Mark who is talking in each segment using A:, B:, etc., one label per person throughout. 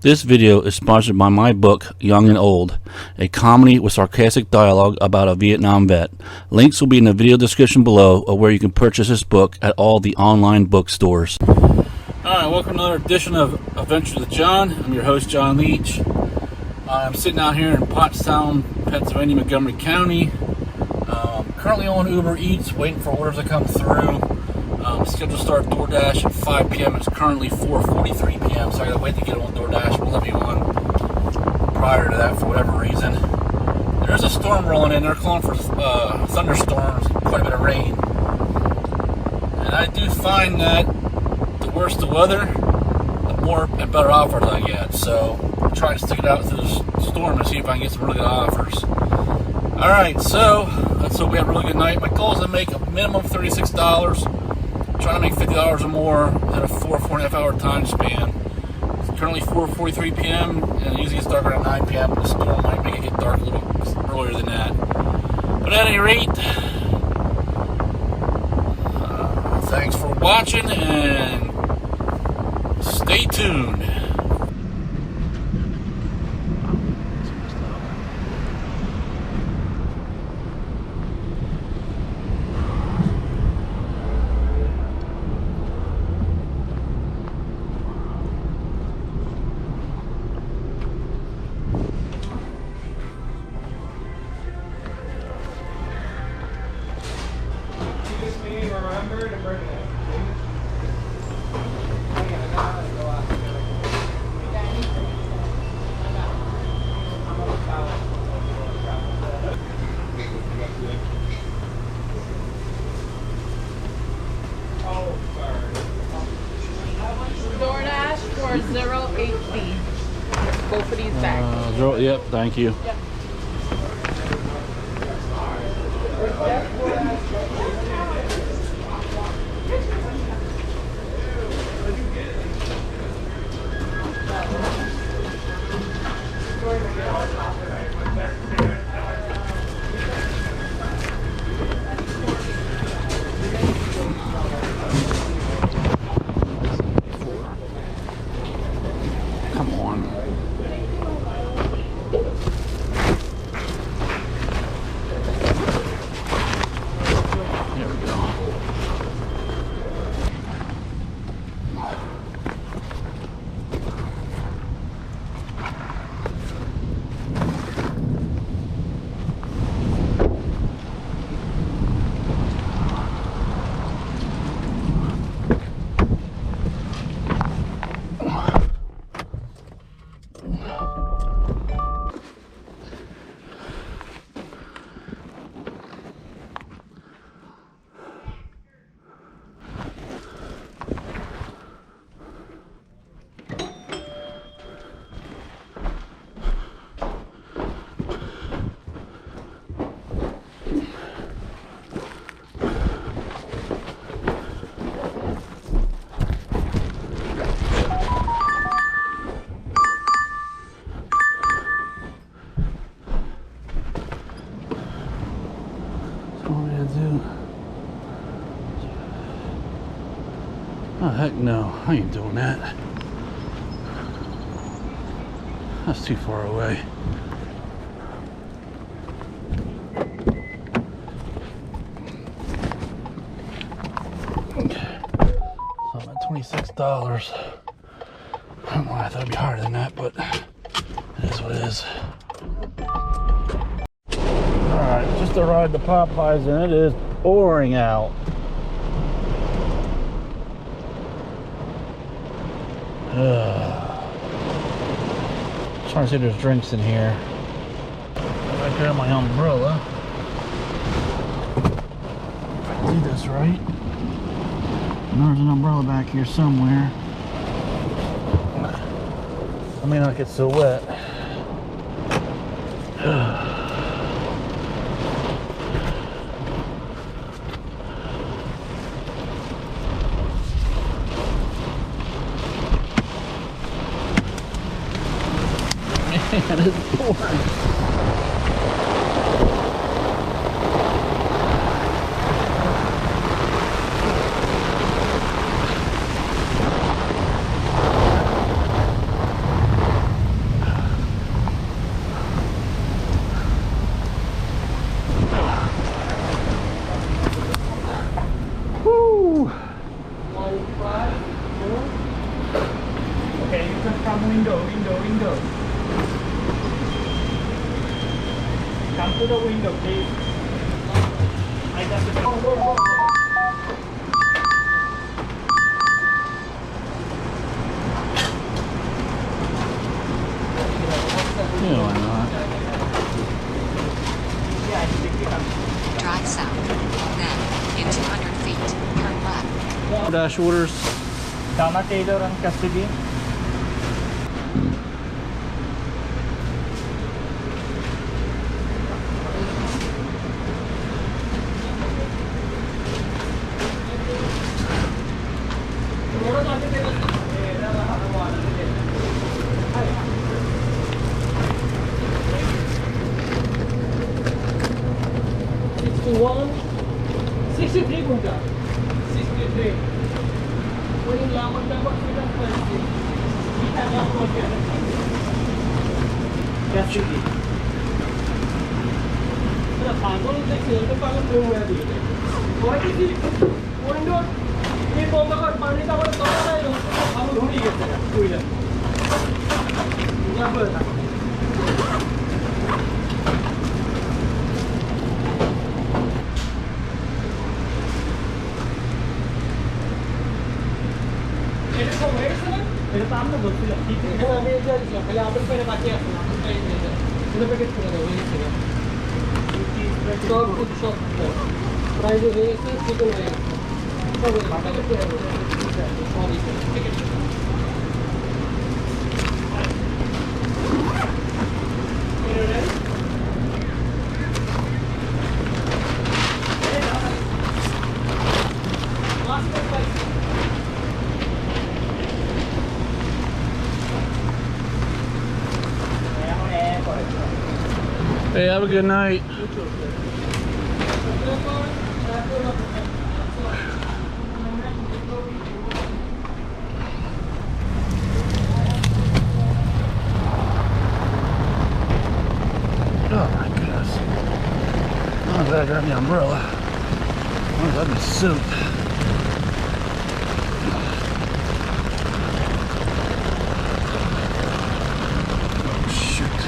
A: This video is sponsored by my book, Young and Old, a comedy with sarcastic dialogue about a Vietnam vet. Links will be in the video description below of where you can purchase this book at all the online bookstores. Alright, welcome to another edition of Adventures with John. I'm your host, John Leach. I'm sitting out here in Pottstown, Pennsylvania, Montgomery County. Currently on Uber Eats, waiting for orders to come through. Scheduled to start Doordash at 5 p.m. It's currently 4:43 p.m. So I gotta wait to get on Doordash. We'll let me on prior to that for whatever reason. There's a storm rolling in. They're calling for thunderstorms, quite a bit of rain. And I do find that the worse the weather, the more and better offers I get. So I'm trying to stick it out through the storm and see if I can get some really good offers. Alright, so let's hope we have a really good night. My goal is to make a minimum of $36. I'm trying to make $50 or more in a 4.5 hour time span. It's currently 4:43 p.m. and it usually gets dark around 9 p.m. The storm might make it get dark a little earlier than that. But at any rate, thanks for watching and stay tuned.
B: Remember to bring it.
C: Doordash for 080. Go for these bags.
A: Yep, thank you.
C: Yep.
A: Come on. There we go. Oh, heck no, I ain't doing that. That's too far away. Okay. So I'm at $26. I don't know why I thought it'd be higher than that, but it is what it is. Alright, just arrived at Popeyes and it is pouring out. Trying to see if there's drinks in here. Right there, my umbrella. See this right? And there's an umbrella back here somewhere. I may not get so wet. Man, it's pouring.
B: Just come window. Come to the window, please. I just go.
A: Yeah, why not?
D: Drive south. Then, in 200 feet, turn left.
A: Doordash orders.
B: Donna Taylor and Cassidy.
A: Hey, have a good night. Oh my goodness. I'm glad I grabbed the umbrella. I'm glad my soup. Oh shoot.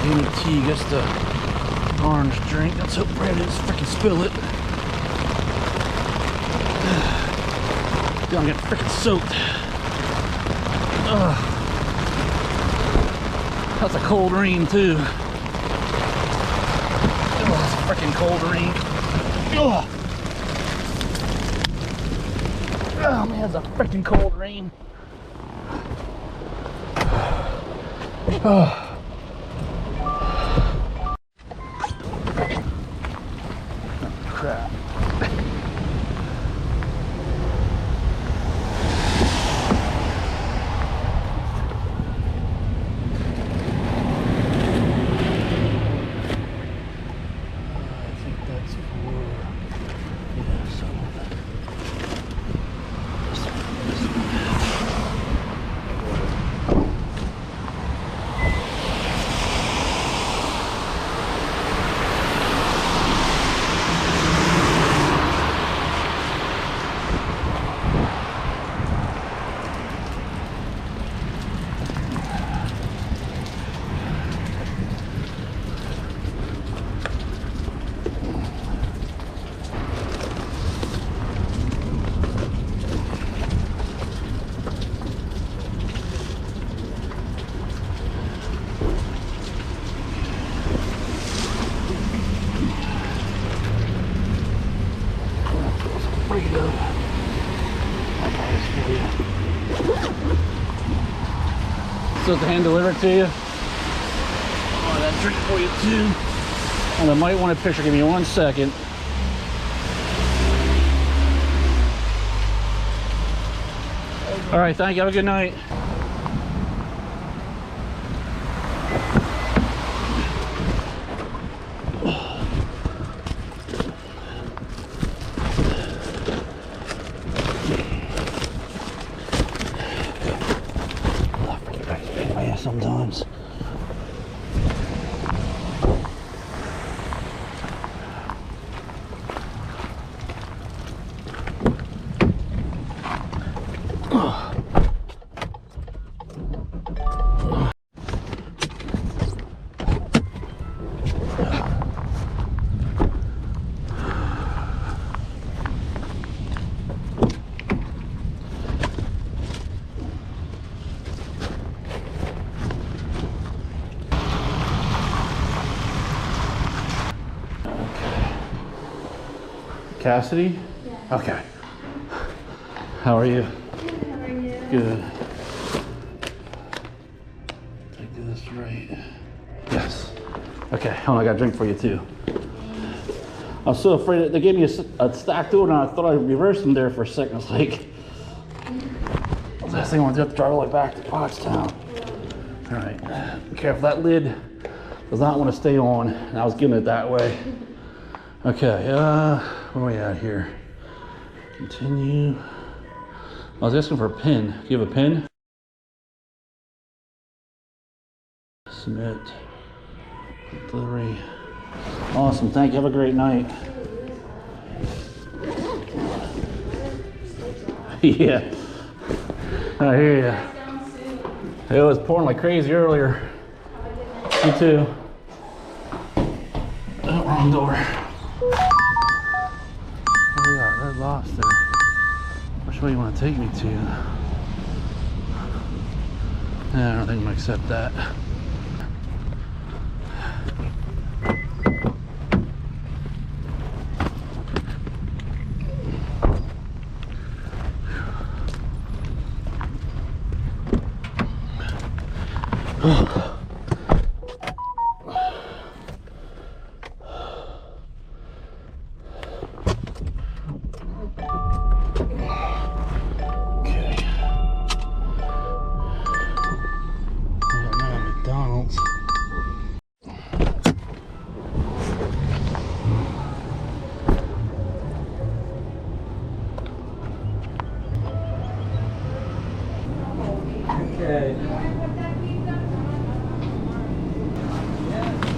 A: Damn tea gets the orange drink. Let's hope Brad didn't freaking spill it. I'm getting freaking soaked. Ugh. That's a cold rain too. Oh, that's a freaking cold rain. Ugh. Oh man, that's a freaking cold rain. Oh. Crap. So to hand deliver it to you. Oh, that drink for you too. And I might want a picture. Give me 1 second. All right, thank you. Have a good night. Sometimes. Cassidy? Yeah. Okay. How are you?
E: Good, how are you?
A: Good. Did I do this right? Yes. Okay, hold on, I got a drink for you too. I was so afraid that they gave me a stacked order and I thought I reversed them there for a second. I was like, last thing I want to do is drive all the way back to Pottstown. All right, be careful, that lid does not want to stay on, and I was getting it that way. Okay, where are we at here? Continue. I was asking for a pin. Do you have a pin? Submit. Delivery. Awesome, thank you. Have a great night. Yeah, I hear you. It was pouring like crazy earlier. Me too. Oh, wrong door. What do we got? Red Lobster. Which way you want to take me to? I don't think I'm gonna accept that.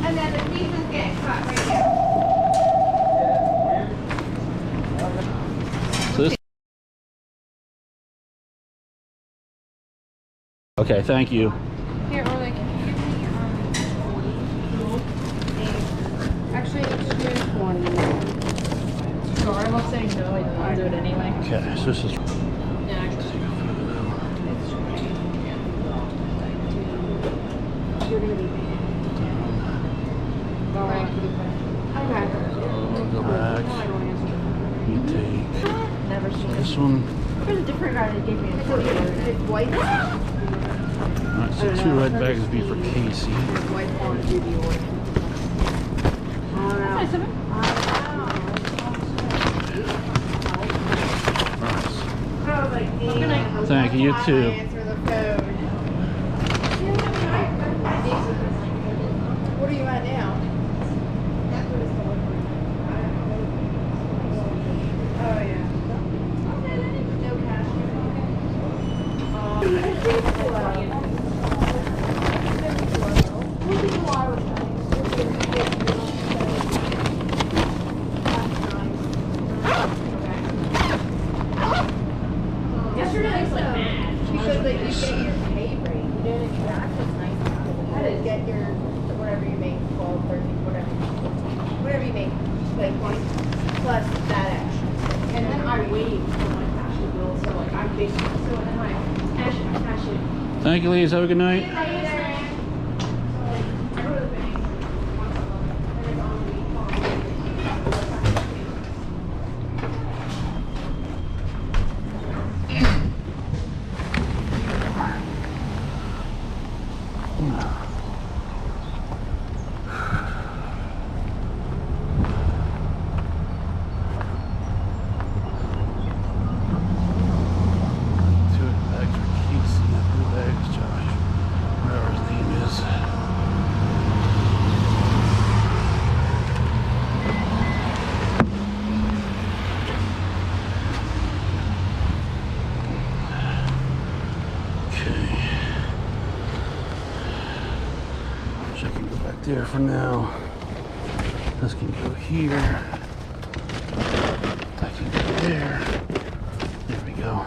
E: And then the pieces get cut right here.
A: So this. Okay, thank you.
C: Here, or like, can you give me, actually, excuse one. Sorry, I'm not saying no, I'll do it anyway.
A: Okay, so this is.
C: Yeah, actually. You're gonna be okay.
A: Go back. You take
C: Never seen
A: this one.
E: There's a different guy that gave me a It's white.
A: Alright, so 2 red bags would be for Casey.
E: White on duty order.
A: Alright. Thank you, you too.
E: Answer the phone. What are you at now? Oh yeah. No cash. Yesterday was like mad. Because like you get your pay rate. You didn't exact what's nice about it. How to get your whatever you make, 12, 13, whatever you make, like points plus that extra. And then I wait for my cash bill, so like I'm basically so then I cash it.
A: Thank you, ladies. Have a good night.
E: I go to the bank once a month, and it's on the week.
A: There for now. This can go here. That can go there. There we go.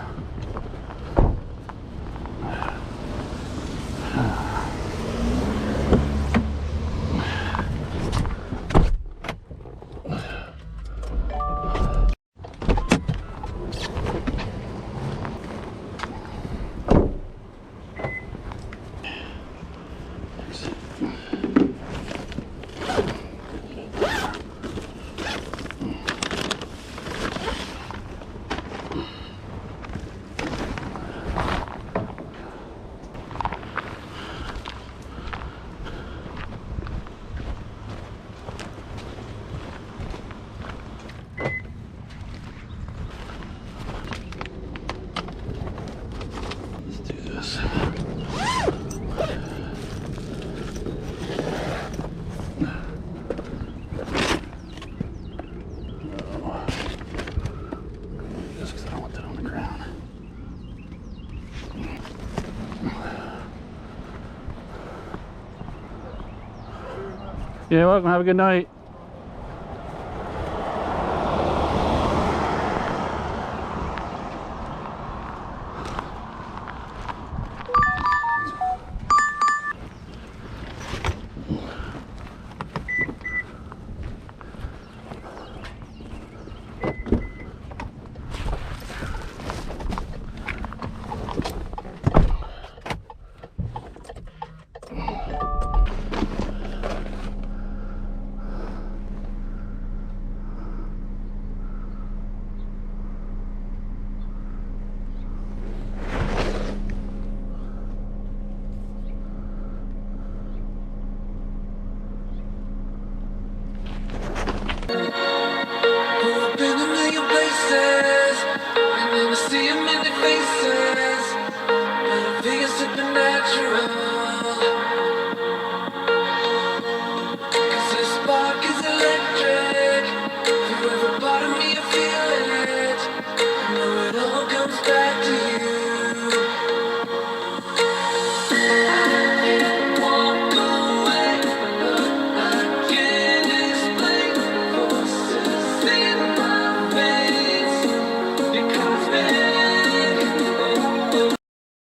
A: You're welcome. Have a good night.